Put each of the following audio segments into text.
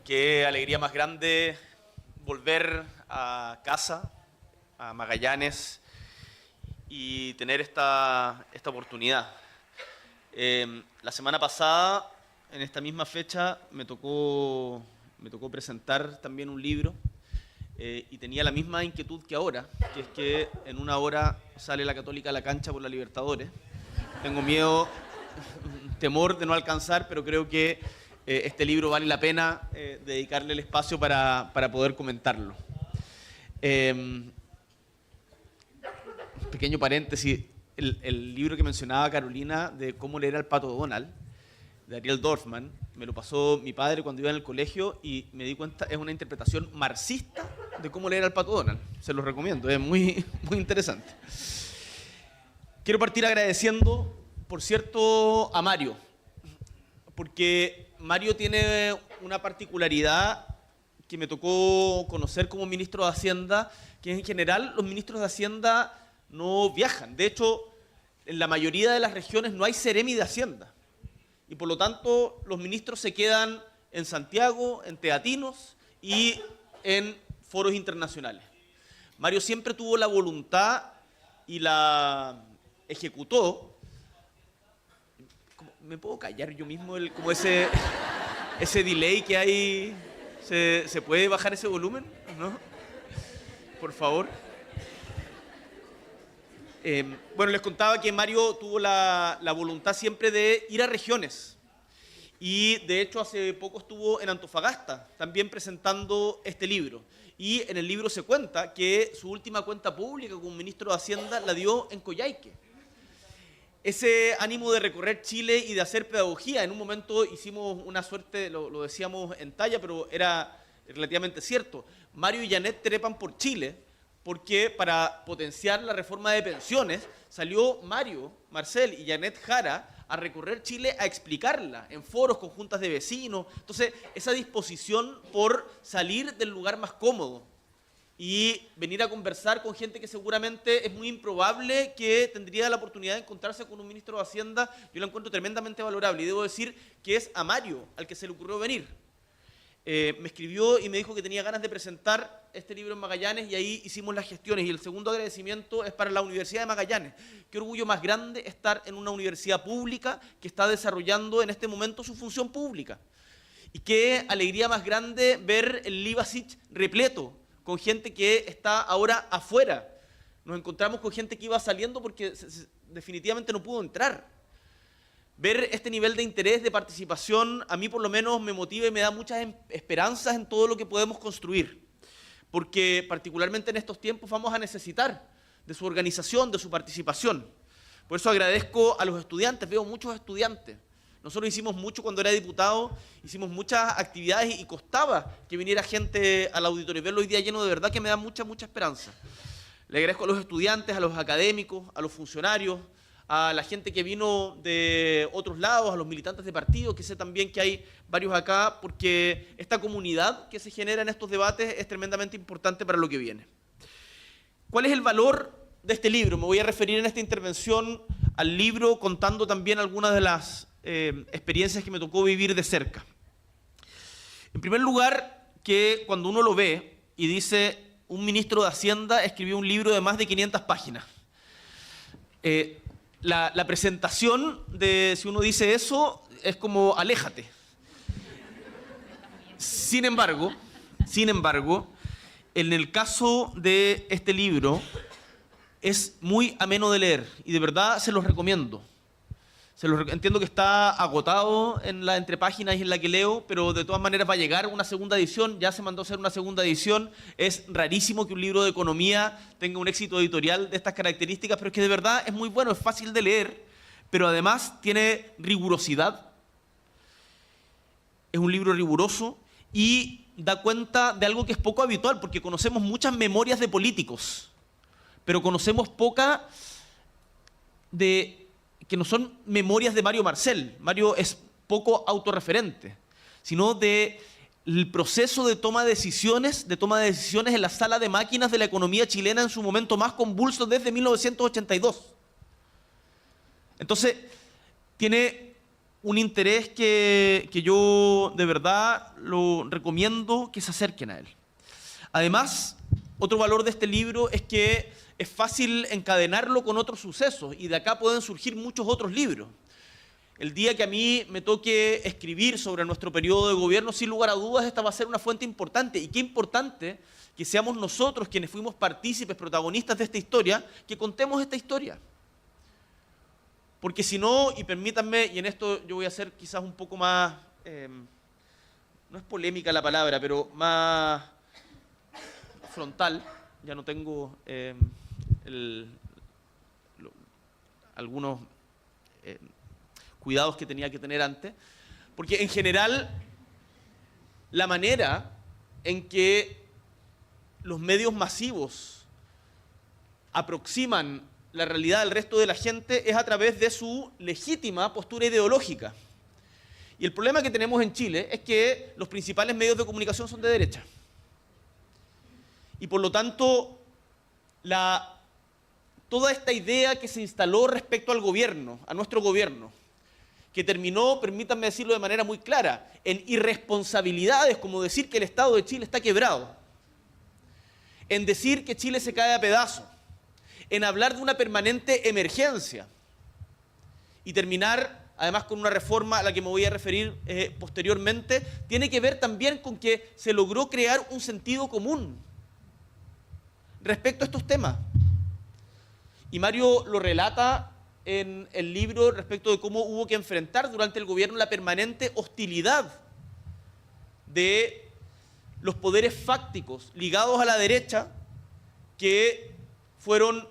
Qué alegría más grande volver a casa, a Magallanes, y tener esta oportunidad. La semana pasada, en esta misma fecha, me tocó presentar también un libro y tenía la misma inquietud que ahora, que es que en una hora sale la Católica a la cancha por la Libertadores. Tengo miedo, temor de no alcanzar, pero creo que este libro vale la pena dedicarle el espacio para poder comentarlo. Pequeño paréntesis, el libro que mencionaba Carolina de cómo leer al Pato Donald, de Ariel Dorfman, me lo pasó mi padre cuando iba en el colegio y me di cuenta, es una interpretación marxista de cómo leer al Pato Donald. Se los recomiendo, es muy interesante. Quiero partir agradeciendo, por cierto, a Mario, porque Mario tiene una particularidad que me tocó conocer como ministro de Hacienda, que en general los ministros de Hacienda no viajan. De hecho, en la mayoría de las regiones no hay seremi de Hacienda. Y por lo tanto, los ministros se quedan en Santiago, en teatinos y en foros internacionales. Mario siempre tuvo la voluntad y la ejecutó. ¿Me puedo callar yo mismo? Como ese delay que hay. ¿Se puede bajar ese volumen? ¿No? Por favor. Bueno, les contaba que Mario tuvo la voluntad siempre de ir a regiones. Y de hecho hace poco estuvo en Antofagasta, también presentando este libro. Y en el libro se cuenta que su última cuenta pública como ministro de Hacienda la dio en Coyhaique. Ese ánimo de recorrer Chile y de hacer pedagogía, en un momento hicimos una suerte, lo decíamos en talla, pero era relativamente cierto. Mario y Janet trepan por Chile, porque para potenciar la reforma de pensiones salió Mario, Marcel y Janet Jara a recorrer Chile a explicarla en foros, con juntas de vecinos. Entonces, esa disposición por salir del lugar más cómodo y venir a conversar con gente que seguramente es muy improbable que tendría la oportunidad de encontrarse con un ministro de Hacienda, yo la encuentro tremendamente valorable. Y debo decir que es a Mario al que se le ocurrió venir. Me escribió y me dijo que tenía ganas de presentar este libro en Magallanes y ahí hicimos las gestiones. Y el segundo agradecimiento es para la Universidad de Magallanes. Qué orgullo más grande estar en una universidad pública que está desarrollando en este momento su función pública. Y qué alegría más grande ver el Libasit repleto, con gente que está ahora afuera. Nos encontramos con gente que iba saliendo porque definitivamente no pudo entrar. Ver este nivel de interés, de participación, a mí por lo menos me motiva y me da muchas esperanzas en todo lo que podemos construir. Porque particularmente en estos tiempos vamos a necesitar de su organización, de su participación. Por eso agradezco a los estudiantes, veo muchos estudiantes. Nosotros hicimos mucho cuando era diputado, hicimos muchas actividades y costaba que viniera gente al auditorio. Verlo hoy día lleno de verdad que me da mucha esperanza. Le agradezco a los estudiantes, a los académicos, a los funcionarios, a la gente que vino de otros lados, a los militantes de partidos, que sé también que hay varios acá, porque esta comunidad que se genera en estos debates es tremendamente importante para lo que viene. ¿Cuál es el valor de este libro? Me voy a referir en esta intervención al libro contando también algunas de las experiencias que me tocó vivir de cerca. En primer lugar, que cuando uno lo ve y dice un ministro de Hacienda escribió un libro de más de 500 páginas. La presentación de, si uno dice eso, es como aléjate. Sin embargo, en el caso de este libro, es muy ameno de leer y de verdad se los recomiendo. Entiendo que está agotado en la entrepáginas y en la que leo, pero de todas maneras va a llegar una segunda edición, ya se mandó a hacer una segunda edición. Es rarísimo que un libro de economía tenga un éxito editorial de estas características, pero es que de verdad es muy bueno, es fácil de leer, pero además tiene rigurosidad. Es un libro riguroso y da cuenta de algo que es poco habitual, porque conocemos muchas memorias de políticos, pero conocemos poca que no son memorias de Mario Marcel. Mario es poco autorreferente, sino del proceso de toma de decisiones en la sala de máquinas de la economía chilena en su momento más convulso desde 1982. Entonces, tiene un interés que yo de verdad lo recomiendo que se acerquen a él. Además, otro valor de este libro es que es fácil encadenarlo con otros sucesos y de acá pueden surgir muchos otros libros. El día que a mí me toque escribir sobre nuestro periodo de gobierno, sin lugar a dudas, esta va a ser una fuente importante. Y qué importante que seamos nosotros quienes fuimos partícipes, protagonistas de esta historia, que contemos esta historia. Porque si no, y permítanme, y en esto yo voy a ser quizás un poco más, no es polémica la palabra, pero más frontal, ya no tengo algunos cuidados que tenía que tener antes, porque en general la manera en que los medios masivos aproximan la realidad del resto de la gente es a través de su legítima postura ideológica. Y el problema que tenemos en Chile es que los principales medios de comunicación son de derecha. Y por lo tanto, toda esta idea que se instaló respecto al gobierno, a nuestro gobierno, que terminó, permítanme decirlo de manera muy clara, en irresponsabilidades como decir que el Estado de Chile está quebrado, en decir que Chile se cae a pedazos, en hablar de una permanente emergencia y terminar, además, con una reforma a la que me voy a referir posteriormente, tiene que ver también con que se logró crear un sentido común respecto a estos temas. Y Mario lo relata en el libro respecto de cómo hubo que enfrentar durante el gobierno la permanente hostilidad de los poderes fácticos ligados a la derecha que fueron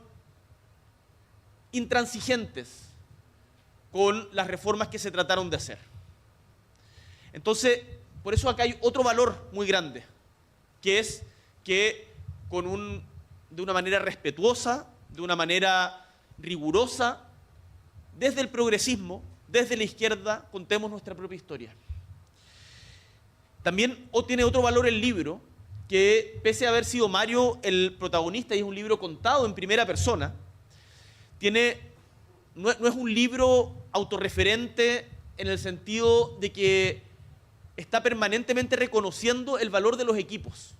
intransigentes con las reformas que se trataron de hacer. Entonces, por eso acá hay otro valor muy grande, que es que de una manera respetuosa, de una manera rigurosa, desde el progresismo, desde la izquierda, contemos nuestra propia historia. También tiene otro valor el libro, que pese a haber sido Mario el protagonista y es un libro contado en primera persona, no es un libro autorreferente en el sentido de que está permanentemente reconociendo el valor de los equipos.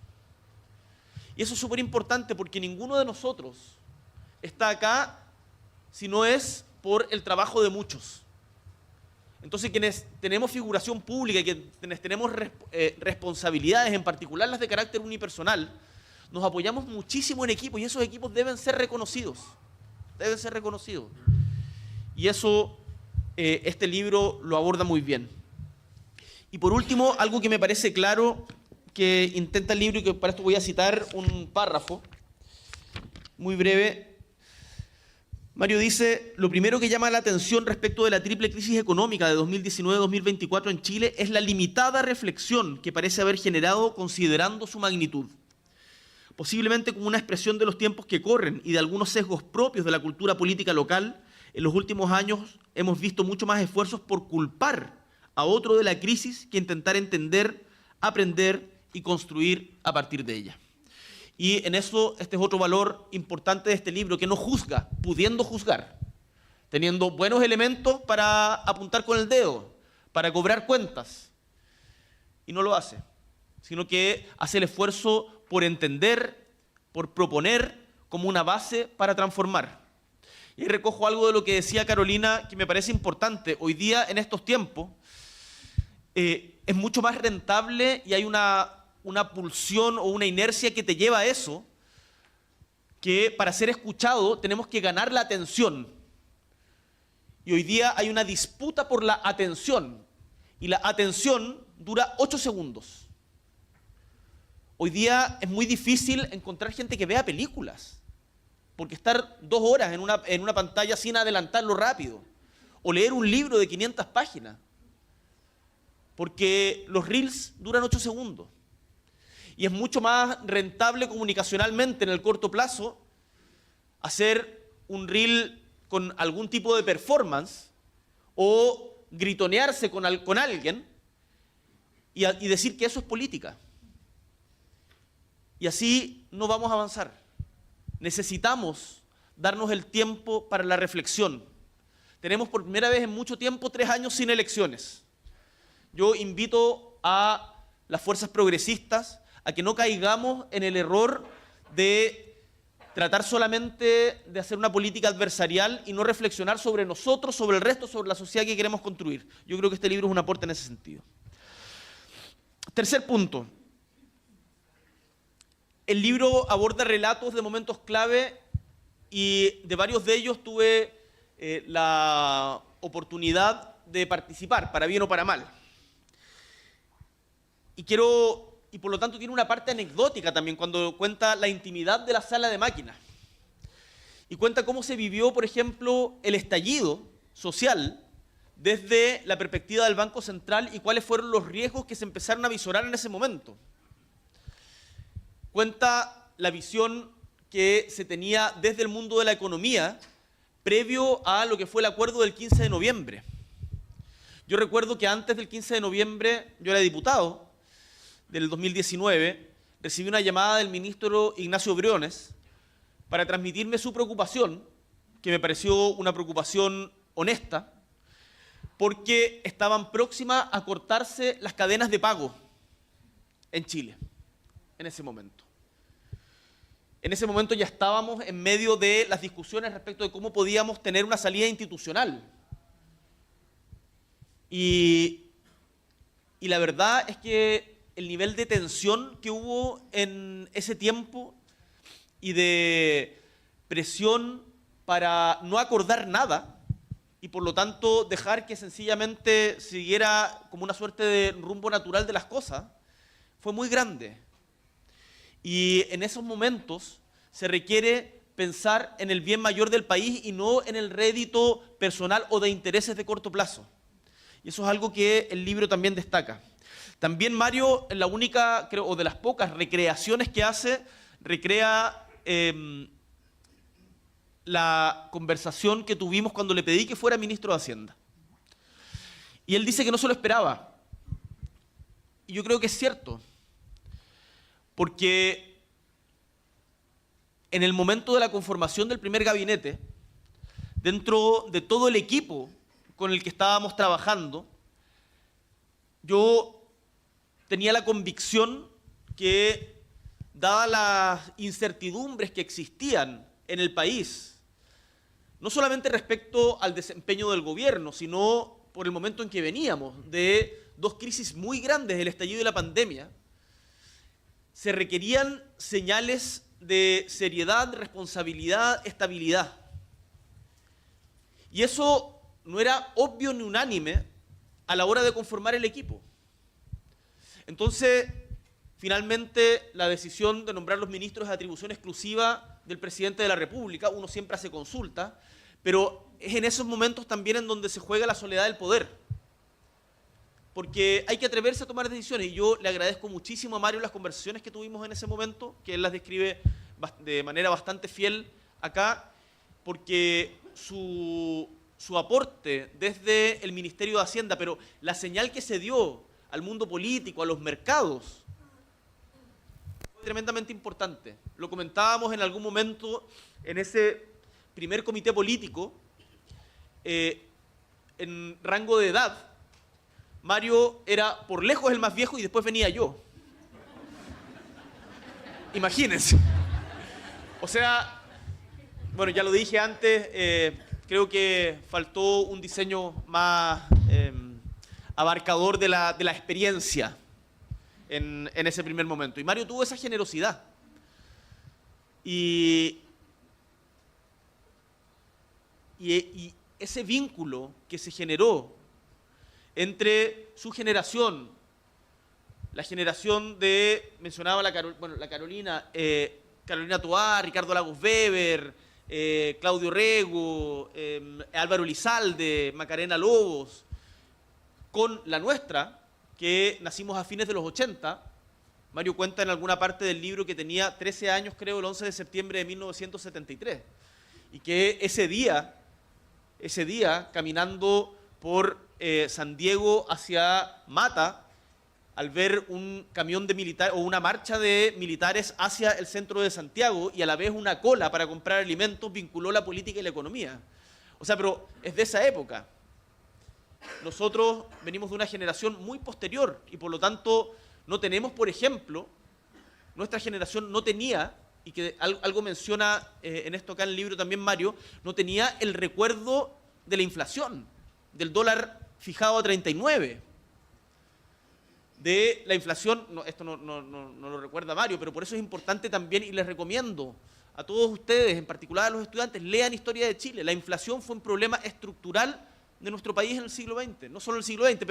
Y eso es súper importante porque ninguno de nosotros está acá si no es por el trabajo de muchos. Entonces, quienes tenemos figuración pública y quienes tenemos responsabilidades, en particular las de carácter unipersonal, nos apoyamos muchísimo en equipos y esos equipos deben ser reconocidos. Deben ser reconocidos. Y eso, este libro lo aborda muy bien. Y por último, algo que me parece claro, que intenta el libro y que para esto voy a citar un párrafo muy breve. Mario dice, lo primero que llama la atención respecto de la triple crisis económica de 2019-2024 en Chile es la limitada reflexión que parece haber generado considerando su magnitud. Posiblemente como una expresión de los tiempos que corren y de algunos sesgos propios de la cultura política local, en los últimos años hemos visto mucho más esfuerzos por culpar a otro de la crisis que intentar entender, aprender y construir a partir de ella. Y en eso este es otro valor importante de este libro, que no juzga, pudiendo juzgar, teniendo buenos elementos para apuntar con el dedo, para cobrar cuentas. Y no lo hace, sino que hace el esfuerzo por entender, por proponer como una base para transformar. Y ahí recojo algo de lo que decía Carolina, que me parece importante. Hoy día, en estos tiempos, es mucho más rentable y hay una pulsión o una inercia que te lleva a eso, que para ser escuchado tenemos que ganar la atención. Y hoy día hay una disputa por la atención, y la atención dura 8 segundos. Hoy día es muy difícil encontrar gente que vea películas, porque estar 2 horas en una pantalla sin adelantarlo rápido, o leer un libro de 500 páginas, porque los reels duran 8 segundos. Y es mucho más rentable comunicacionalmente en el corto plazo hacer un reel con algún tipo de performance o gritonearse con alguien y decir que eso es política. Y así no vamos a avanzar. Necesitamos darnos el tiempo para la reflexión. tenemos por primera vez en mucho tiempo 3 años sin elecciones. Yo invito a las fuerzas progresistas a que no caigamos en el error de tratar solamente de hacer una política adversarial y no reflexionar sobre nosotros, sobre el resto, sobre la sociedad que queremos construir. Yo creo que este libro es un aporte en ese sentido. Tercer punto. El libro aborda relatos de momentos clave y de varios de ellos tuve la oportunidad de participar, para bien o para mal. Y por lo tanto tiene una parte anecdótica también cuando cuenta la intimidad de la sala de máquinas. Y cuenta cómo se vivió, por ejemplo, el estallido social desde la perspectiva del Banco Central y cuáles fueron los riesgos que se empezaron a visorar en ese momento. Cuenta la visión que se tenía desde el mundo de la economía previo a lo que fue el acuerdo del 15 de noviembre. Yo recuerdo que antes del 15 de noviembre, yo era diputado del 2019, recibí una llamada del ministro Ignacio Briones para transmitirme su preocupación, que me pareció una preocupación honesta, porque estaban próximas a cortarse las cadenas de pago en Chile, en ese momento. En ese momento ya estábamos en medio de las discusiones respecto de cómo podíamos tener una salida institucional. Y la verdad es que el nivel de tensión que hubo en ese tiempo y de presión para no acordar nada y por lo tanto dejar que sencillamente siguiera como una suerte de rumbo natural de las cosas, fue muy grande. Y en esos momentos se requiere pensar en el bien mayor del país y no en el rédito personal o de intereses de corto plazo. Y eso es algo que el libro también destaca. También Mario, en la única, creo, o de las pocas recreaciones que hace, recrea la conversación que tuvimos cuando le pedí que fuera ministro de Hacienda. Y él dice que no se lo esperaba. Y yo creo que es cierto. Porque en el momento de la conformación del primer gabinete, dentro de todo el equipo con el que estábamos trabajando, yo tenía la convicción que, dadas las incertidumbres que existían en el país, no solamente respecto al desempeño del gobierno, sino por el momento en que veníamos de 2 crisis muy grandes, el estallido y la pandemia, se requerían señales de seriedad, responsabilidad, estabilidad. Y eso no era obvio ni unánime a la hora de conformar el equipo. Entonces, finalmente, la decisión de nombrar los ministros es atribución exclusiva del presidente de la República. Uno siempre hace consulta, pero es en esos momentos también en donde se juega la soledad del poder. Porque hay que atreverse a tomar decisiones. Y yo le agradezco muchísimo a Mario las conversaciones que tuvimos en ese momento, que él las describe de manera bastante fiel acá, porque su aporte desde el Ministerio de Hacienda, pero la señal que se dio al mundo político, a los mercados, fue tremendamente importante. Lo comentábamos en algún momento en ese primer comité político, en rango de edad. Mario era por lejos el más viejo y después venía yo. Imagínense. O sea, bueno, ya lo dije antes, creo que faltó un diseño más abarcador de la experiencia en ese primer momento. Y Mario tuvo esa generosidad. Y ese vínculo que se generó entre su generación, la generación de, mencionaba la Carolina, Carolina Toá, Ricardo Lagos Weber, Claudio Rego, Álvaro Elizalde, Macarena Lobos, con la nuestra, que nacimos a fines de los 80. Mario cuenta en alguna parte del libro que tenía 13 años, creo, el 11 de septiembre de 1973, y que ese día, caminando por San Diego hacia Mata, al ver un camión de militares o una marcha de militares hacia el centro de Santiago y a la vez una cola para comprar alimentos, vinculó la política y la economía. O O sea, pero es de esa época. Nosotros venimos de una generación muy posterior y por lo tanto no tenemos, por ejemplo, nuestra generación no tenía, y que algo menciona en esto acá en el libro también Mario, no tenía el recuerdo de la inflación, del dólar fijado a 39, de la inflación, no, esto no lo recuerda Mario, pero por eso es importante también, y les recomiendo a todos ustedes, en particular a los estudiantes, lean Historia de Chile. La inflación fue un problema estructural de nuestro país en el siglo XX, no solo en el siglo XX,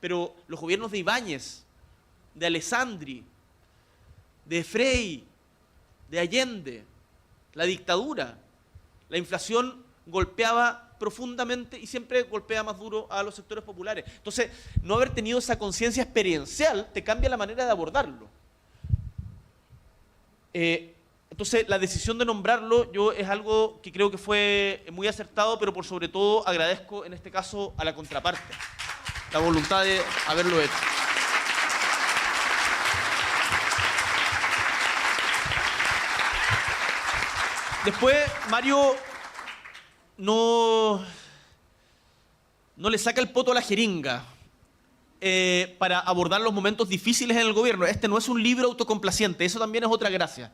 pero los gobiernos de Ibáñez, de Alessandri, de Frei, de Allende, la dictadura, la inflación golpeaba profundamente y siempre golpea más duro a los sectores populares. Entonces, no haber tenido esa conciencia experiencial te cambia la manera de abordarlo. Entonces, la decisión de nombrarlo yo es algo que creo que fue muy acertado, pero por sobre todo agradezco en este caso a la contraparte, la voluntad de haberlo hecho. Después, Mario no le saca el poto a la jeringa para abordar los momentos difíciles en el gobierno. Este no es un libro autocomplaciente, eso también es otra gracia.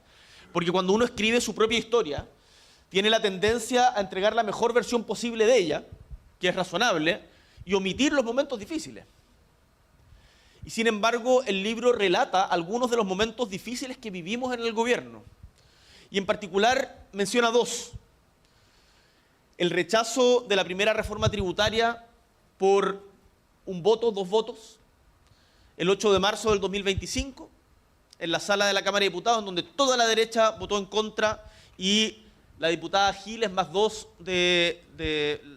Porque cuando uno escribe su propia historia, tiene la tendencia a entregar la mejor versión posible de ella, que es razonable, y omitir los momentos difíciles. Y sin embargo, el libro relata algunos de los momentos difíciles que vivimos en el gobierno. Y en particular menciona dos. El rechazo de la primera reforma tributaria por un voto, 2 votos, el 8 de marzo del 2025, en la sala de la Cámara de Diputados, en donde toda la derecha votó en contra y la diputada Giles más 2 de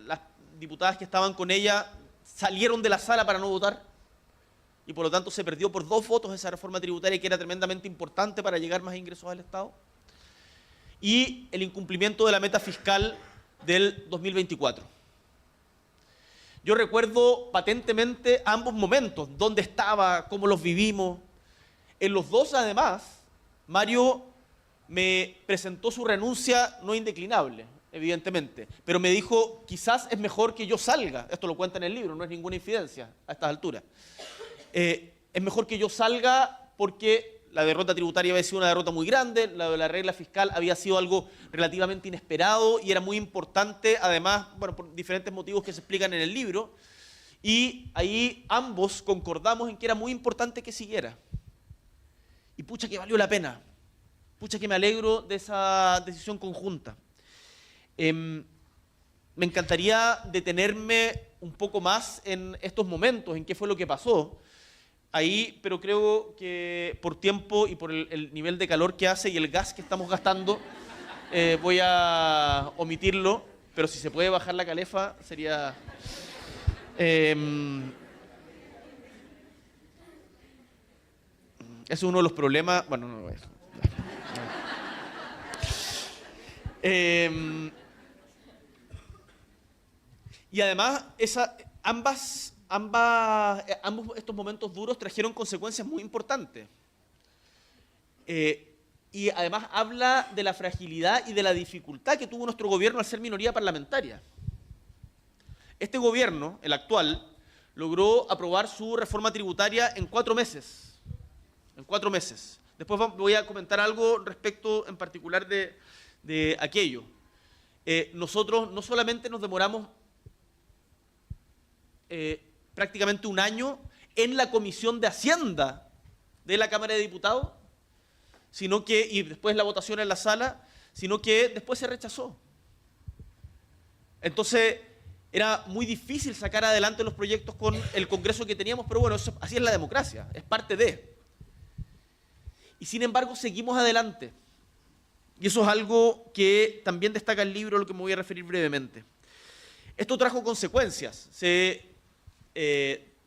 las diputadas que estaban con ella salieron de la sala para no votar y por lo tanto se perdió por 2 votos esa reforma tributaria que era tremendamente importante para llegar más ingresos al Estado. Y el incumplimiento de la meta fiscal del 2024. Yo recuerdo patentemente ambos momentos, dónde estaba, cómo los vivimos. En los dos, además, Mario me presentó su renuncia no indeclinable, evidentemente, pero me dijo, quizás es mejor que yo salga, esto lo cuenta en el libro, no es ninguna infidencia a estas alturas, es mejor que yo salga porque la derrota tributaria había sido una derrota muy grande, la regla fiscal había sido algo relativamente inesperado y era muy importante, además, bueno, por diferentes motivos que se explican en el libro, y ahí ambos concordamos en que era muy importante que siguiera. Y pucha que valió la pena, pucha que me alegro de esa decisión conjunta. Me encantaría detenerme un poco más en estos momentos, en qué fue lo que pasó ahí, pero creo que por tiempo y por el nivel de calor que hace y el gas que estamos gastando, voy a omitirlo, pero si se puede bajar la calefa sería... ese es uno de los problemas... Bueno, no lo voy a decir. Y además, ambos estos momentos duros trajeron consecuencias muy importantes. Y además habla de la fragilidad y de la dificultad que tuvo nuestro gobierno al ser minoría parlamentaria. Este gobierno, el actual, logró aprobar su reforma tributaria en 4 meses. En 4 meses. Después voy a comentar algo respecto en particular de aquello. Nosotros no solamente nos demoramos prácticamente un año en la Comisión de Hacienda de la Cámara de Diputados, sino que, y después la votación en la sala, sino que después se rechazó. Entonces, era muy difícil sacar adelante los proyectos con el Congreso que teníamos, pero bueno, así es la democracia, es parte de. Y sin embargo, seguimos adelante. Y eso es algo que también destaca el libro, a lo que me voy a referir brevemente. Esto trajo consecuencias. Se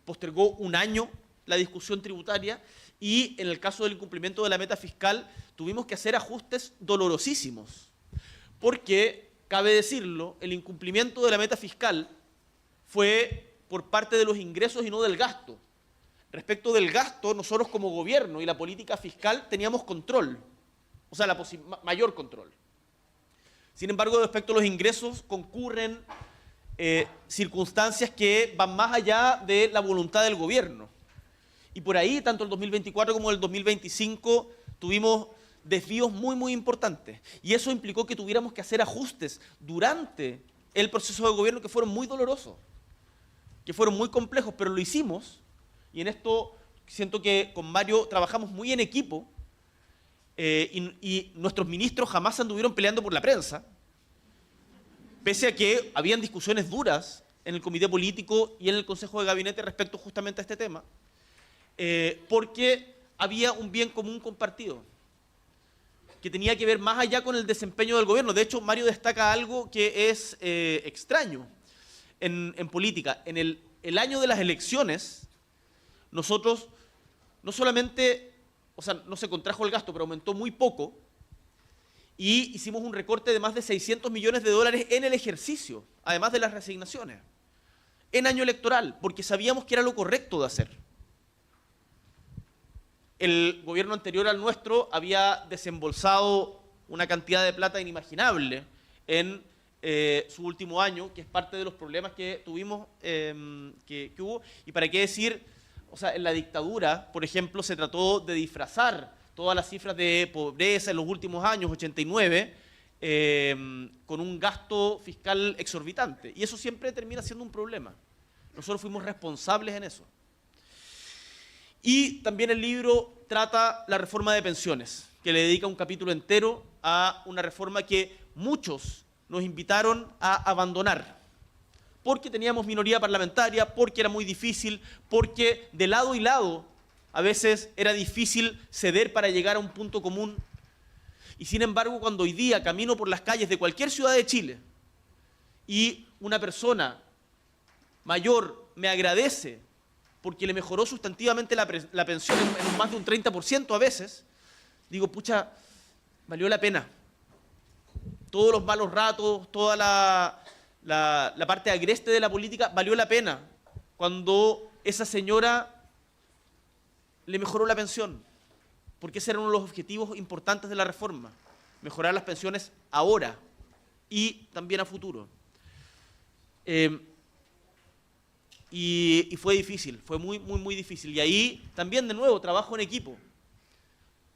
postergó un año la discusión tributaria y en el caso del incumplimiento de la meta fiscal tuvimos que hacer ajustes dolorosísimos porque, cabe decirlo, el incumplimiento de la meta fiscal fue por parte de los ingresos y no del gasto. Respecto del gasto, nosotros como gobierno y la política fiscal teníamos control, o sea, mayor control. Sin embargo, respecto a los ingresos, concurren circunstancias que van más allá de la voluntad del gobierno. Y por ahí, tanto el 2024 como el 2025, tuvimos desvíos muy importantes. Y eso implicó que tuviéramos que hacer ajustes durante el proceso de gobierno que fueron muy dolorosos, que fueron muy complejos, pero lo hicimos. Y en esto siento que con Mario trabajamos muy en equipo y nuestros ministros jamás anduvieron peleando por la prensa, pese a que habían discusiones duras en el comité político y en el Consejo de Gabinete respecto justamente a este tema, porque había un bien común compartido que tenía que ver más allá con el desempeño del gobierno. De hecho, Mario destaca algo que es extraño en política. En el año de las elecciones, nosotros no solamente, o sea, no se contrajo el gasto, pero aumentó muy poco, y hicimos un recorte de más de 600 millones de dólares en el ejercicio, además de las resignaciones, en año electoral, porque sabíamos que era lo correcto de hacer. El gobierno anterior al nuestro había desembolsado una cantidad de plata inimaginable en su último año, que es parte de los problemas que tuvimos, que hubo. Y para qué decir, o sea, en la dictadura, por ejemplo, se trató de disfrazar todas las cifras de pobreza en los últimos años, 89, con un gasto fiscal exorbitante. Y eso siempre termina siendo un problema. Nosotros fuimos responsables en eso. Y también el libro trata la reforma de pensiones, que le dedica un capítulo entero a una reforma que muchos nos invitaron a abandonar, porque teníamos minoría parlamentaria, porque era muy difícil, porque de lado y lado a veces era difícil ceder para llegar a un punto común. Y sin embargo, cuando hoy día camino por las calles de cualquier ciudad de Chile y una persona mayor me agradece porque le mejoró sustantivamente la pensión en más de un 30% a veces, digo, pucha, valió la pena. Todos los malos ratos, toda la parte agreste de la política, valió la pena cuando esa señora le mejoró la pensión, porque ese era uno de los objetivos importantes de la reforma, mejorar las pensiones ahora y también a futuro. Y fue difícil, fue muy difícil. Y ahí también, de nuevo, trabajo en equipo.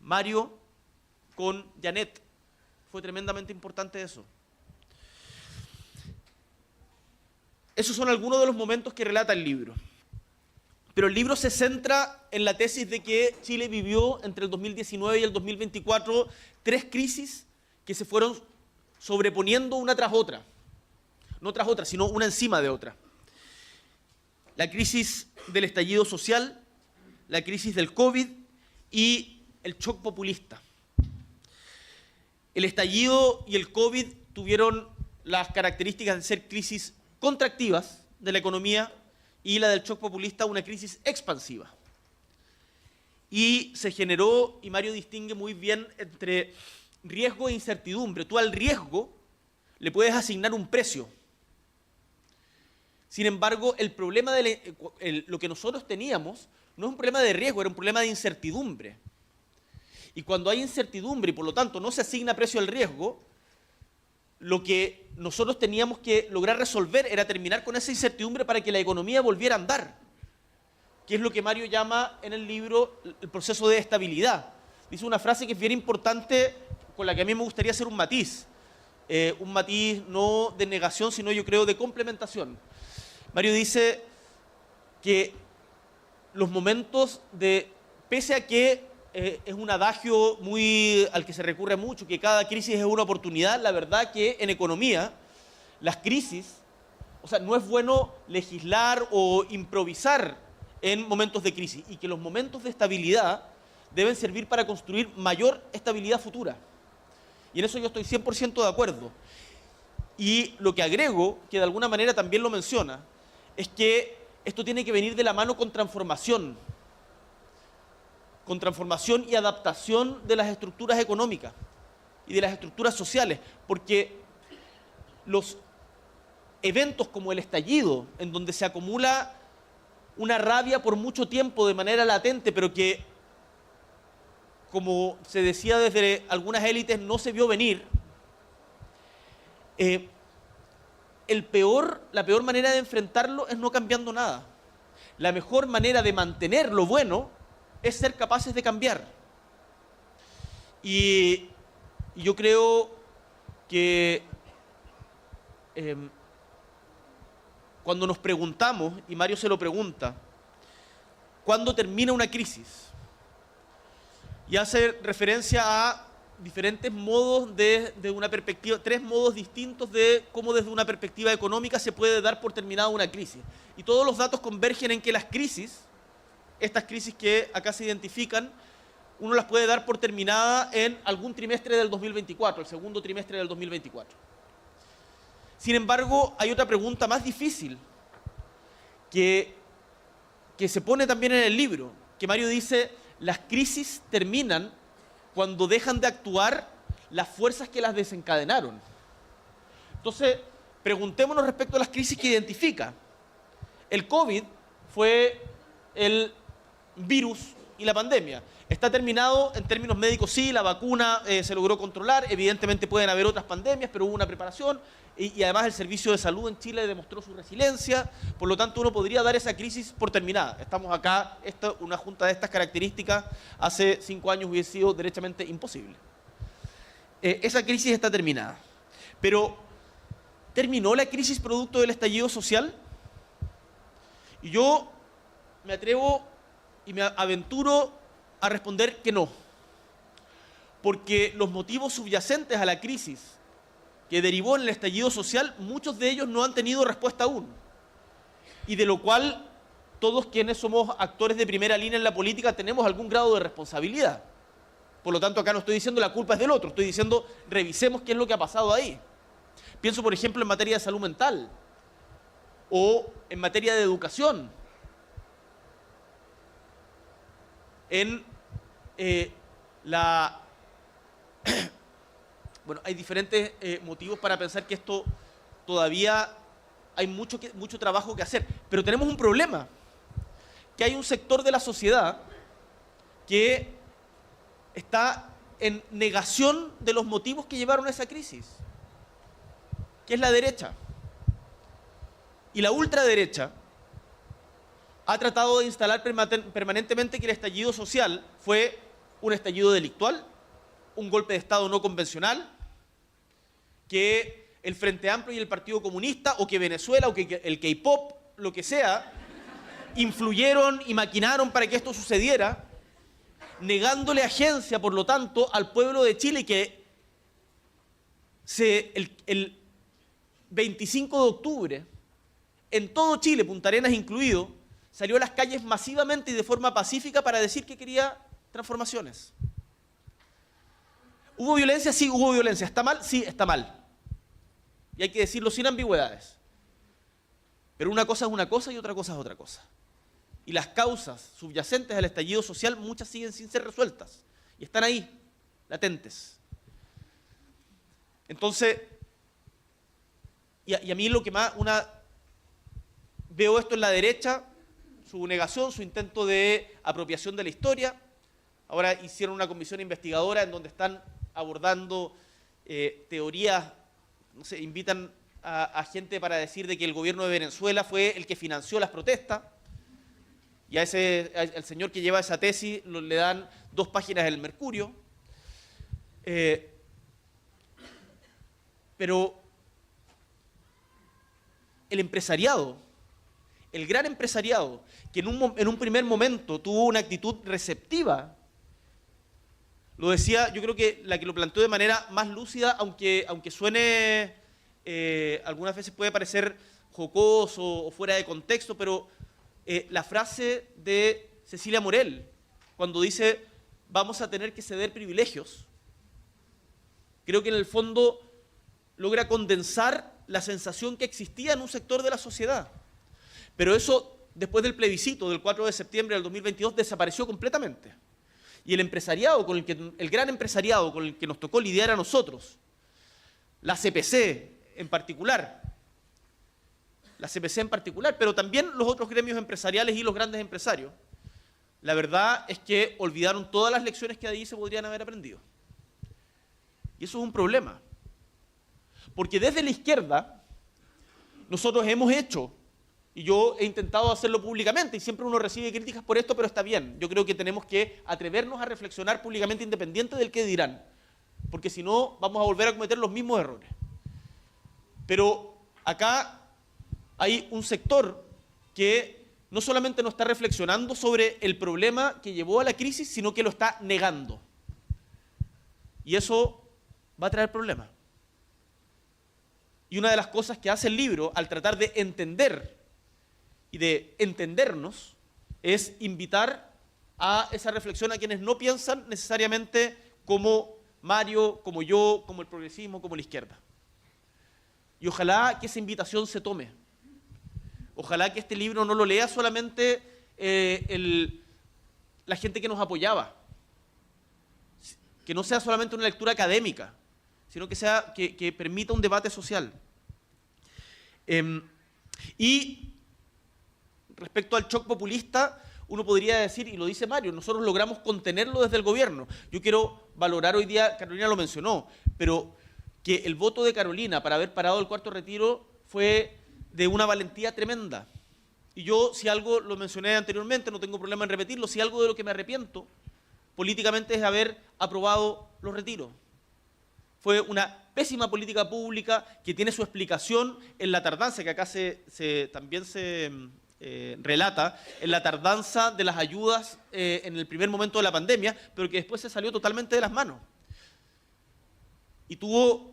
Mario con Janet. Fue tremendamente importante eso. Esos son algunos de los momentos que relata el libro. Pero el libro se centra en la tesis de que Chile vivió entre el 2019 y el 2024 tres crisis que se fueron sobreponiendo una tras otra. No tras otra, sino una encima de otra. La crisis del estallido social, la crisis del COVID y el shock populista. El estallido y el COVID tuvieron las características de ser crisis contractivas de la economía y la del shock populista una crisis expansiva. Y se generó, y Mario distingue muy bien entre riesgo e incertidumbre. Tú al riesgo le puedes asignar un precio. Sin embargo, el problema de lo que nosotros teníamos no es un problema de riesgo, era un problema de incertidumbre. Y cuando hay incertidumbre y por lo tanto no se asigna precio al riesgo, lo que nosotros teníamos que lograr resolver era terminar con esa incertidumbre para que la economía volviera a andar, que es lo que Mario llama en el libro el proceso de estabilidad. Dice una frase que es bien importante, con la que a mí me gustaría hacer un matiz no de negación, sino yo creo de complementación. Mario dice que los momentos pese a que es un adagio al que se recurre mucho, que cada crisis es una oportunidad, la verdad que en economía, las crisis, o sea, no es bueno legislar o improvisar en momentos de crisis, y que los momentos de estabilidad deben servir para construir mayor estabilidad futura. Y en eso yo estoy 100% de acuerdo. Y lo que agrego, que de alguna manera también lo menciona, es que esto tiene que venir de la mano con transformación y adaptación de las estructuras económicas y de las estructuras sociales, porque los eventos como el estallido, en donde se acumula una rabia por mucho tiempo de manera latente, pero que, como se decía desde algunas élites, no se vio venir, La peor manera de enfrentarlo es no cambiando nada. La mejor manera de mantener lo bueno es ser capaces de cambiar. Y yo creo que cuando nos preguntamos, y Mario se lo pregunta, ¿cuándo termina una crisis? Y hace referencia a diferentes modos de una perspectiva, 3 modos distintos de cómo desde una perspectiva económica se puede dar por terminada una crisis. Y todos los datos convergen en que las crisis, estas crisis que acá se identifican, uno las puede dar por terminada en algún trimestre del 2024, el segundo trimestre del 2024. Sin embargo, hay otra pregunta más difícil que se pone también en el libro, que Mario dice, las crisis terminan cuando dejan de actuar las fuerzas que las desencadenaron. Entonces, preguntémonos respecto a las crisis que identifica. El COVID fue el virus y la pandemia. Está terminado en términos médicos, sí, la vacuna se logró controlar, evidentemente pueden haber otras pandemias, pero hubo una preparación y además el servicio de salud en Chile demostró su resiliencia, por lo tanto uno podría dar esa crisis por terminada. Estamos acá, una junta de estas características hace 5 años hubiese sido derechamente imposible. Esa crisis está terminada. Pero, ¿terminó la crisis producto del estallido social? Y yo me atrevo y me aventuro a responder que no. Porque los motivos subyacentes a la crisis que derivó en el estallido social, muchos de ellos no han tenido respuesta aún. Y de lo cual todos quienes somos actores de primera línea en la política tenemos algún grado de responsabilidad. Por lo tanto, acá no estoy diciendo la culpa es del otro, estoy diciendo revisemos qué es lo que ha pasado ahí. Pienso, por ejemplo, en materia de salud mental o en materia de educación. En bueno, hay diferentes motivos para pensar que esto todavía hay mucho trabajo que hacer. Pero tenemos un problema, que hay un sector de la sociedad que está en negación de los motivos que llevaron a esa crisis, que es la derecha. Y la ultraderecha ha tratado de instalar permanentemente que el estallido social fue un estallido delictual, un golpe de Estado no convencional, que el Frente Amplio y el Partido Comunista, o que Venezuela, o que el K-pop, lo que sea, influyeron y maquinaron para que esto sucediera, negándole agencia, por lo tanto, al pueblo de Chile, que el 25 de octubre, en todo Chile, Punta Arenas incluido, salió a las calles masivamente y de forma pacífica para decir que quería transformaciones. ¿Hubo violencia? Sí, hubo violencia. ¿Está mal? Sí, está mal. Y hay que decirlo sin ambigüedades. Pero una cosa es una cosa y otra cosa es otra cosa. Y las causas subyacentes al estallido social, muchas siguen sin ser resueltas. Y están ahí, latentes. Entonces, y a mí lo que más veo esto en la derecha, su negación, su intento de apropiación de la historia. Ahora hicieron una comisión investigadora en donde están abordando teorías, no sé, invitan a gente para decir de que el gobierno de Venezuela fue el que financió las protestas. Y al señor que lleva esa tesis le dan 2 páginas del Mercurio. Pero el empresariado, el gran empresariado, que en un primer momento tuvo una actitud receptiva, lo decía, yo creo que la que lo planteó de manera más lúcida, aunque suene, algunas veces puede parecer jocoso o fuera de contexto, pero la frase de Cecilia Morel, cuando dice vamos a tener que ceder privilegios, creo que en el fondo logra condensar la sensación que existía en un sector de la sociedad. Pero eso, después del plebiscito del 4 de septiembre del 2022, desapareció completamente. Y el empresariado, el gran empresariado con el que nos tocó lidiar a nosotros, la CPC en particular, pero también los otros gremios empresariales y los grandes empresarios, la verdad es que olvidaron todas las lecciones que ahí se podrían haber aprendido. Y eso es un problema. Porque desde la izquierda nosotros hemos hecho, y yo he intentado hacerlo públicamente, y siempre uno recibe críticas por esto, pero está bien. Yo creo que tenemos que atrevernos a reflexionar públicamente independiente del que dirán, porque si no vamos a volver a cometer los mismos errores. Pero acá hay un sector que no solamente no está reflexionando sobre el problema que llevó a la crisis, sino que lo está negando. Y eso va a traer problemas. Y una de las cosas que hace el libro, al tratar de entender y de entendernos, es invitar a esa reflexión a quienes no piensan necesariamente como Mario, como yo, como el progresismo, como la izquierda. Y ojalá que esa invitación se tome. Ojalá que este libro no lo lea solamente la gente que nos apoyaba, que no sea solamente una lectura académica, sino que permita un debate social. Y respecto al shock populista, uno podría decir, y lo dice Mario, nosotros logramos contenerlo desde el gobierno. Yo quiero valorar hoy día, Carolina lo mencionó, pero que el voto de Carolina para haber parado el cuarto retiro fue de una valentía tremenda. Y yo, si algo, lo mencioné anteriormente, no tengo problema en repetirlo, si algo de lo que me arrepiento políticamente es haber aprobado los retiros. Fue una pésima política pública que tiene su explicación en la tardanza, que acá también se relata, en la tardanza de las ayudas en el primer momento de la pandemia, pero que después se salió totalmente de las manos. Y tuvo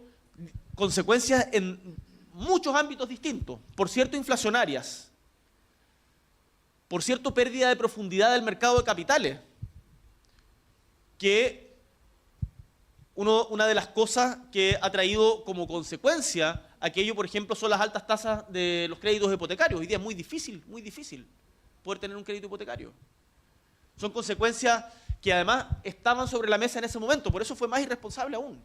consecuencias en muchos ámbitos distintos, por cierto inflacionarias, por cierto pérdida de profundidad del mercado de capitales, que una de las cosas que ha traído como consecuencia aquello, por ejemplo, son las altas tasas de los créditos hipotecarios. Hoy día es muy difícil poder tener un crédito hipotecario. Son consecuencias que además estaban sobre la mesa en ese momento, por eso fue más irresponsable aún.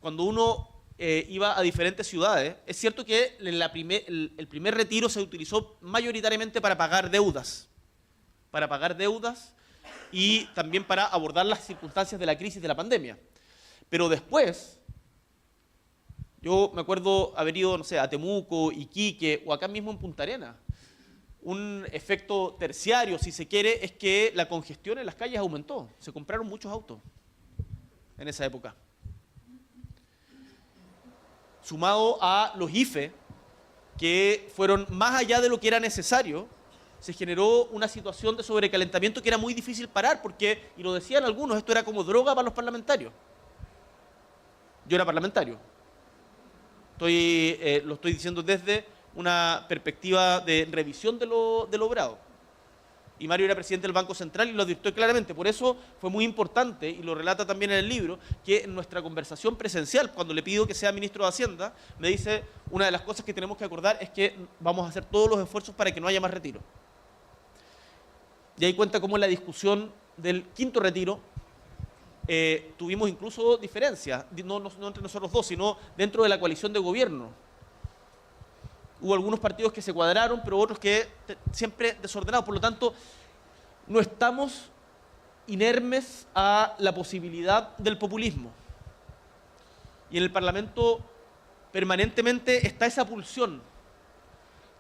Cuando uno iba a diferentes ciudades, es cierto que el primer retiro se utilizó mayoritariamente para pagar deudas y también para abordar las circunstancias de la crisis de la pandemia. Pero después, yo me acuerdo haber ido, no sé, a Temuco, Iquique o acá mismo en Punta Arenas. Un efecto terciario, si se quiere, es que la congestión en las calles aumentó. Se compraron muchos autos en esa época. Sumado a los IFE, que fueron más allá de lo que era necesario, se generó una situación de sobrecalentamiento que era muy difícil parar, porque, y lo decían algunos, esto era como droga para los parlamentarios. Yo era parlamentario. Lo estoy diciendo desde una perspectiva de revisión de lo logrado. Y Mario era presidente del Banco Central y lo advirtió claramente. Por eso fue muy importante, y lo relata también en el libro, que en nuestra conversación presencial, cuando le pido que sea ministro de Hacienda, me dice, una de las cosas que tenemos que acordar es que vamos a hacer todos los esfuerzos para que no haya más retiro. Y ahí cuenta cómo en la discusión del quinto retiro tuvimos incluso diferencias, no entre nosotros dos, sino dentro de la coalición de gobierno. Hubo algunos partidos que se cuadraron, pero otros que siempre desordenados. Por lo tanto, no estamos inermes a la posibilidad del populismo. Y en el Parlamento permanentemente está esa pulsión.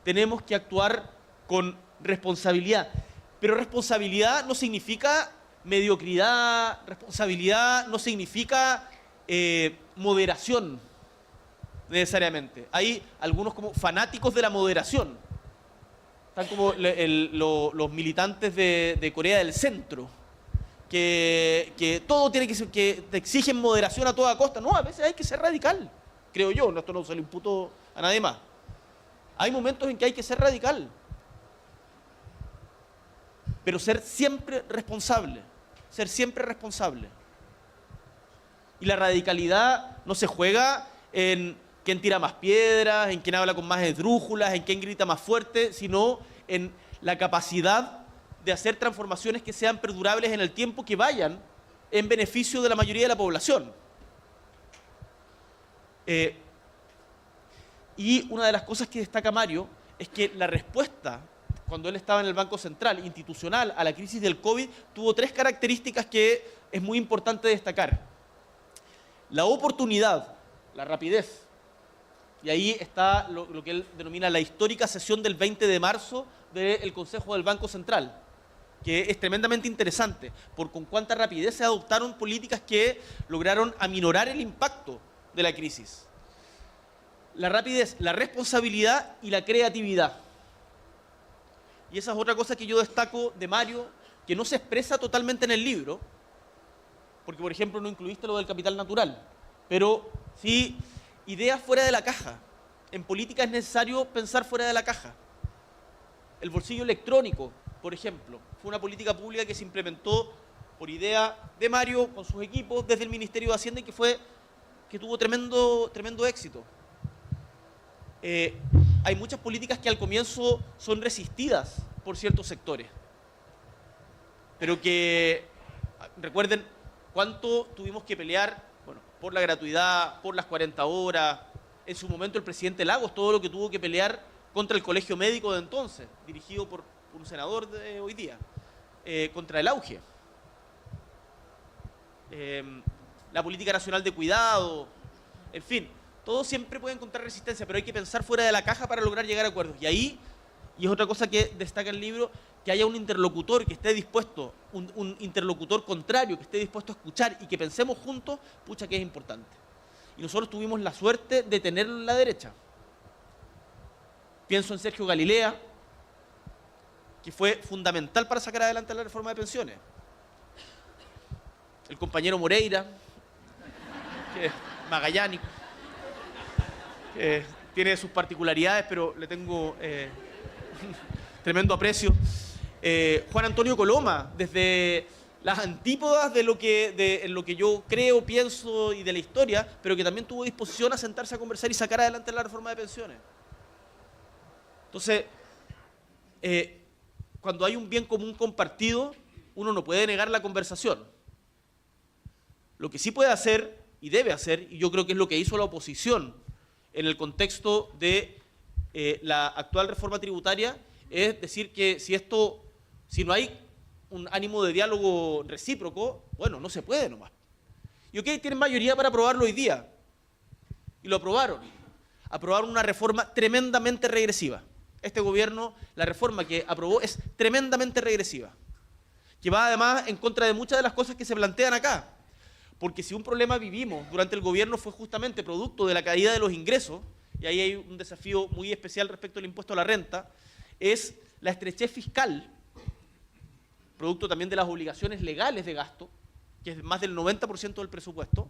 Tenemos que actuar con responsabilidad. Pero responsabilidad no significa mediocridad, responsabilidad no significa moderación necesariamente. Hay algunos como fanáticos de la moderación. Están como los militantes de Corea del Centro, que todo tiene que ser, que te exigen moderación a toda costa. No, a veces hay que ser radical, creo yo. Esto no se lo imputo a nadie más. Hay momentos en que hay que ser radical, pero ser siempre responsable. Ser siempre responsable. Y la radicalidad no se juega en quién tira más piedras, en quién habla con más esdrújulas, en quién grita más fuerte, sino en la capacidad de hacer transformaciones que sean perdurables en el tiempo, que vayan en beneficio de la mayoría de la población. Y una de las cosas que destaca Mario es que la respuesta, cuando él estaba en el Banco Central, institucional, a la crisis del COVID, tuvo tres características que es muy importante destacar. la oportunidad, la rapidez. Y ahí está lo que él denomina la histórica sesión del 20 de marzo del Consejo del Banco Central, que es tremendamente interesante por con cuánta rapidez se adoptaron políticas que lograron aminorar el impacto de la crisis. La rapidez, la responsabilidad y la creatividad. Y esa es otra cosa que yo destaco de Mario, que no se expresa totalmente en el libro, porque, por ejemplo, no incluiste lo del capital natural, pero sí ideas fuera de la caja. En política es necesario pensar fuera de la caja. El bolsillo electrónico, por ejemplo, fue una política pública que se implementó por idea de Mario con sus equipos desde el Ministerio de Hacienda y que tuvo tremendo éxito. Hay muchas políticas que al comienzo son resistidas por ciertos sectores, pero que, recuerden cuánto tuvimos que pelear, bueno, por la gratuidad, por las 40 horas, en su momento el presidente Lagos, todo lo que tuvo que pelear contra el colegio médico de entonces, dirigido por un senador de hoy día, contra el auge. La política nacional de cuidado, en fin, todos siempre pueden encontrar resistencia, pero hay que pensar fuera de la caja para lograr llegar a acuerdos. Y ahí, y es otra cosa que destaca el libro, que haya un interlocutor que esté dispuesto, un interlocutor contrario, que esté dispuesto a escuchar y que pensemos juntos, pucha que es importante. Y nosotros tuvimos la suerte de tenerlo en la derecha. Pienso en Sergio Galilea, que fue fundamental para sacar adelante la reforma de pensiones. El compañero Moreira, que es magallánico, que tiene sus particularidades, pero le tengo tremendo aprecio. Juan Antonio Coloma, desde las antípodas de lo que yo creo, pienso y de la historia, pero que también tuvo disposición a sentarse a conversar y sacar adelante la reforma de pensiones. Entonces, cuando hay un bien común compartido, uno no puede negar la conversación. Lo que sí puede hacer y debe hacer, y yo creo que es lo que hizo la oposición en el contexto de la actual reforma tributaria, es decir que si no hay un ánimo de diálogo recíproco, bueno, no se puede nomás. Y ok, tienen mayoría para aprobarlo hoy día. Y lo aprobaron. Aprobaron una reforma tremendamente regresiva. Este gobierno, la reforma que aprobó es tremendamente regresiva, que va además en contra de muchas de las cosas que se plantean acá. Porque si un problema vivimos durante el gobierno fue justamente producto de la caída de los ingresos, y ahí hay un desafío muy especial respecto al impuesto a la renta, es la estrechez fiscal, producto también de las obligaciones legales de gasto, que es más del 90% del presupuesto,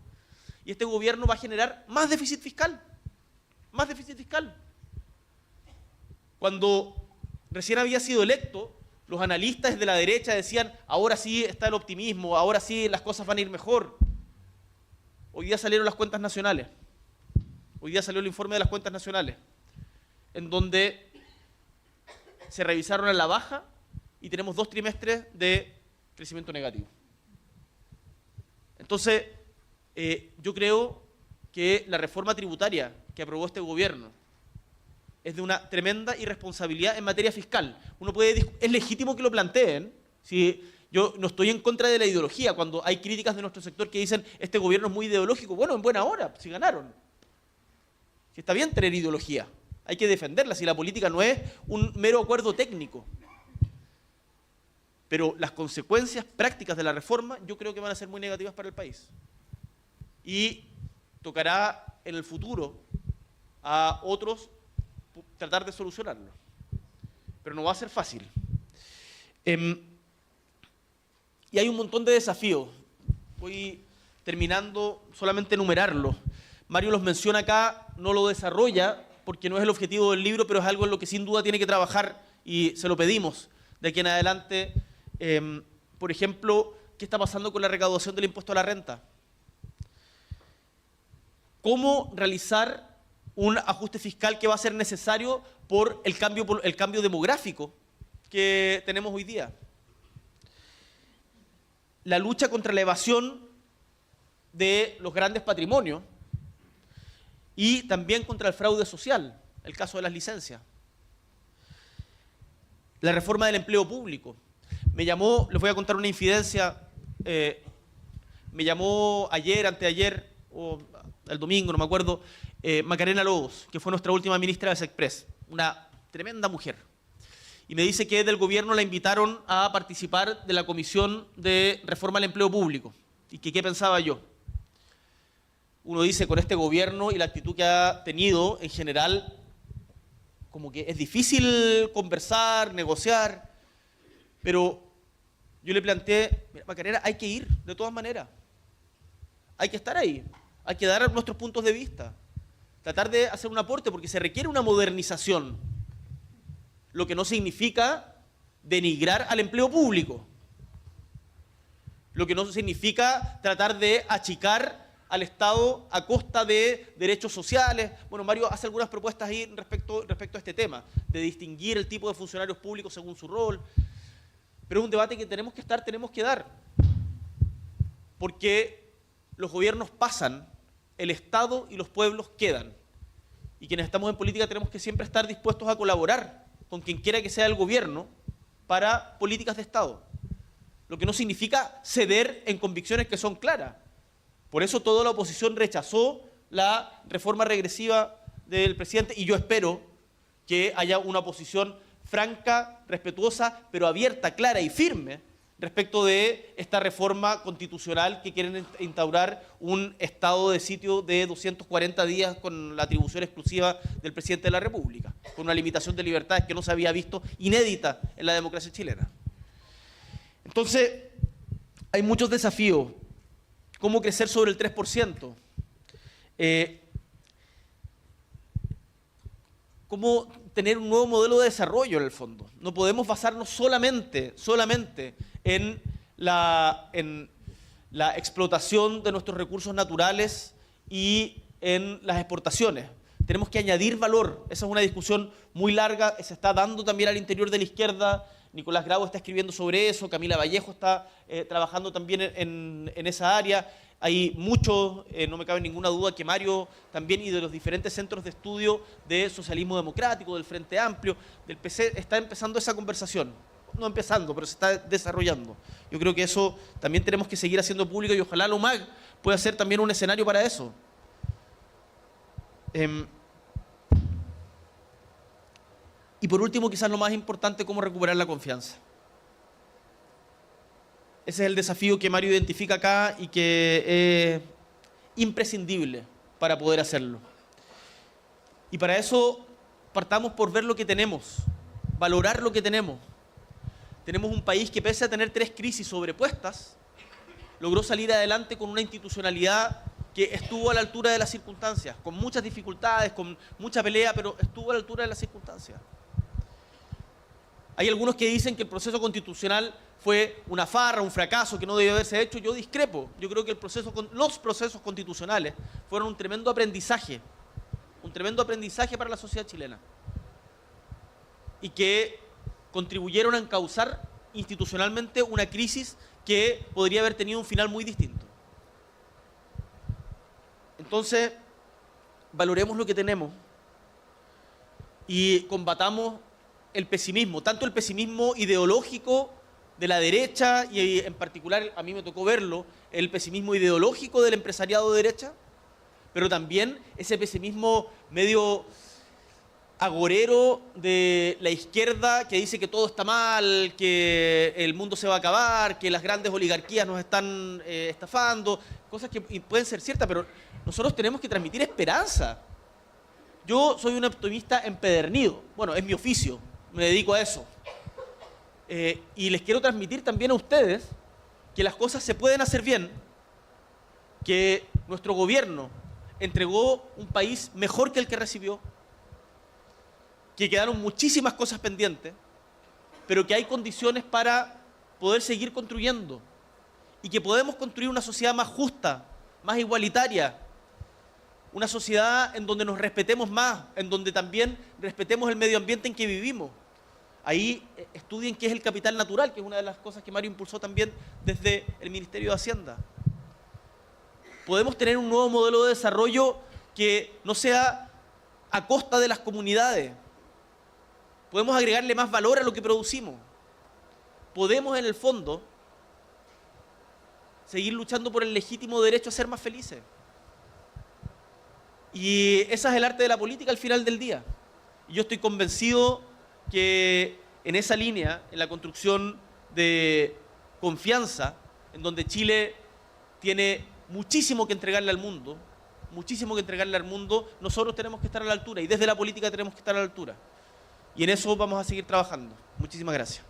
y este gobierno va a generar más déficit fiscal. Más déficit fiscal. Cuando recién había sido electo, los analistas de la derecha decían, ahora sí está el optimismo, ahora sí las cosas van a ir mejor. Hoy día salieron las cuentas nacionales. Hoy día salió el informe de las cuentas nacionales, en donde se revisaron a la baja y tenemos 2 trimestres de crecimiento negativo. Entonces, yo creo que la reforma tributaria que aprobó este gobierno es de una tremenda irresponsabilidad en materia fiscal. Es legítimo que lo planteen. Si yo no estoy en contra de la ideología, cuando hay críticas de nuestro sector que dicen este gobierno es muy ideológico, bueno, en buena hora, si ganaron. Si está bien tener ideología, hay que defenderla, si la política no es un mero acuerdo técnico. Pero las consecuencias prácticas de la reforma yo creo que van a ser muy negativas para el país. Y tocará en el futuro a otros tratar de solucionarlo. Pero no va a ser fácil. Y hay un montón de desafíos. Voy terminando solamente enumerarlos. Mario los menciona acá, no lo desarrolla porque no es el objetivo del libro, pero es algo en lo que sin duda tiene que trabajar y se lo pedimos de aquí en adelante. Por ejemplo, ¿qué está pasando con la recaudación del impuesto a la renta? ¿Cómo realizar un ajuste fiscal que va a ser necesario por el cambio demográfico que tenemos hoy día? La lucha contra la evasión de los grandes patrimonios y también contra el fraude social, el caso de las licencias. La reforma del empleo público. Les voy a contar una infidencia, me llamó ayer, anteayer, o el domingo, no me acuerdo, Macarena Lobos, que fue nuestra última ministra de Sexpress, una tremenda mujer. Y me dice que del gobierno la invitaron a participar de la Comisión de Reforma al Empleo Público. ¿Y que qué pensaba yo? Uno dice, con este gobierno y la actitud que ha tenido en general, como que es difícil conversar, negociar, pero yo le planteé, mira, Macarena, hay que ir de todas maneras. Hay que estar ahí, hay que dar nuestros puntos de vista, tratar de hacer un aporte, porque se requiere una modernización, lo que no significa denigrar al empleo público, lo que no significa tratar de achicar al Estado a costa de derechos sociales. Bueno, Mario hace algunas propuestas ahí respecto a este tema, de distinguir el tipo de funcionarios públicos según su rol, pero es un debate que tenemos que estar, tenemos que dar, porque los gobiernos pasan, el Estado y los pueblos quedan, y quienes estamos en política tenemos que siempre estar dispuestos a colaborar con quien quiera que sea el gobierno para políticas de Estado, lo que no significa ceder en convicciones que son claras. Por eso toda la oposición rechazó la reforma regresiva del presidente, y yo espero que haya una oposición franca, respetuosa, pero abierta, clara y firme respecto de esta reforma constitucional que quieren instaurar un estado de sitio de 240 días con la atribución exclusiva del presidente de la República, con una limitación de libertades que no se había visto, inédita en la democracia chilena. Entonces, hay muchos desafíos. ¿Cómo crecer sobre el 3%? ¿Cómo tener un nuevo modelo de desarrollo en el fondo? No podemos basarnos solamente en la explotación de nuestros recursos naturales y en las exportaciones. Tenemos que añadir valor. Esa es una discusión muy larga, se está dando también al interior de la izquierda. Nicolás Grau está escribiendo sobre eso, Camila Vallejo está trabajando también en esa área. Hay mucho, no me cabe ninguna duda, que Mario también y de los diferentes centros de estudio de socialismo democrático, del Frente Amplio, del PC, está empezando esa conversación. No empezando, pero se está desarrollando. Yo creo que eso también tenemos que seguir haciendo público, y ojalá la UMAG pueda ser también un escenario para eso. Y por último, quizás lo más importante, cómo recuperar la confianza. Ese es el desafío que Mario identifica acá y que es imprescindible para poder hacerlo. Y para eso partamos por ver lo que tenemos, valorar lo que tenemos. Tenemos un país que, pese a tener 3 crisis sobrepuestas, logró salir adelante con una institucionalidad que estuvo a la altura de las circunstancias, con muchas dificultades, con mucha pelea, pero estuvo a la altura de las circunstancias. Hay algunos que dicen que el proceso constitucional fue una farra, un fracaso, que no debió haberse hecho. Yo discrepo. Yo creo que los procesos constitucionales fueron un tremendo aprendizaje para la sociedad chilena, y que contribuyeron a encauzar institucionalmente una crisis que podría haber tenido un final muy distinto. Entonces, valoremos lo que tenemos y combatamos el pesimismo, tanto el pesimismo ideológico de la derecha, y en particular a mí me tocó verlo, el pesimismo ideológico del empresariado de derecha, pero también ese pesimismo medio agorero de la izquierda, que dice que todo está mal, que el mundo se va a acabar, que las grandes oligarquías nos están estafando, cosas que pueden ser ciertas, pero nosotros tenemos que transmitir esperanza. Yo soy un optimista empedernido, bueno, es mi oficio, me dedico a eso. Y les quiero transmitir también a ustedes que las cosas se pueden hacer bien, que nuestro gobierno entregó un país mejor que el que recibió, que quedaron muchísimas cosas pendientes, pero que hay condiciones para poder seguir construyendo, y que podemos construir una sociedad más justa, más igualitaria, una sociedad en donde nos respetemos más, en donde también respetemos el medio ambiente en que vivimos. Ahí estudien qué es el capital natural, que es una de las cosas que Mario impulsó también desde el Ministerio de Hacienda. Podemos tener un nuevo modelo de desarrollo que no sea a costa de las comunidades. Podemos agregarle más valor a lo que producimos. Podemos, en el fondo, seguir luchando por el legítimo derecho a ser más felices. Y ese es el arte de la política al final del día. Y yo estoy convencido que en esa línea, en la construcción de confianza, en donde Chile tiene muchísimo que entregarle al mundo, nosotros tenemos que estar a la altura y desde la política tenemos que estar a la altura. Y en eso vamos a seguir trabajando. Muchísimas gracias.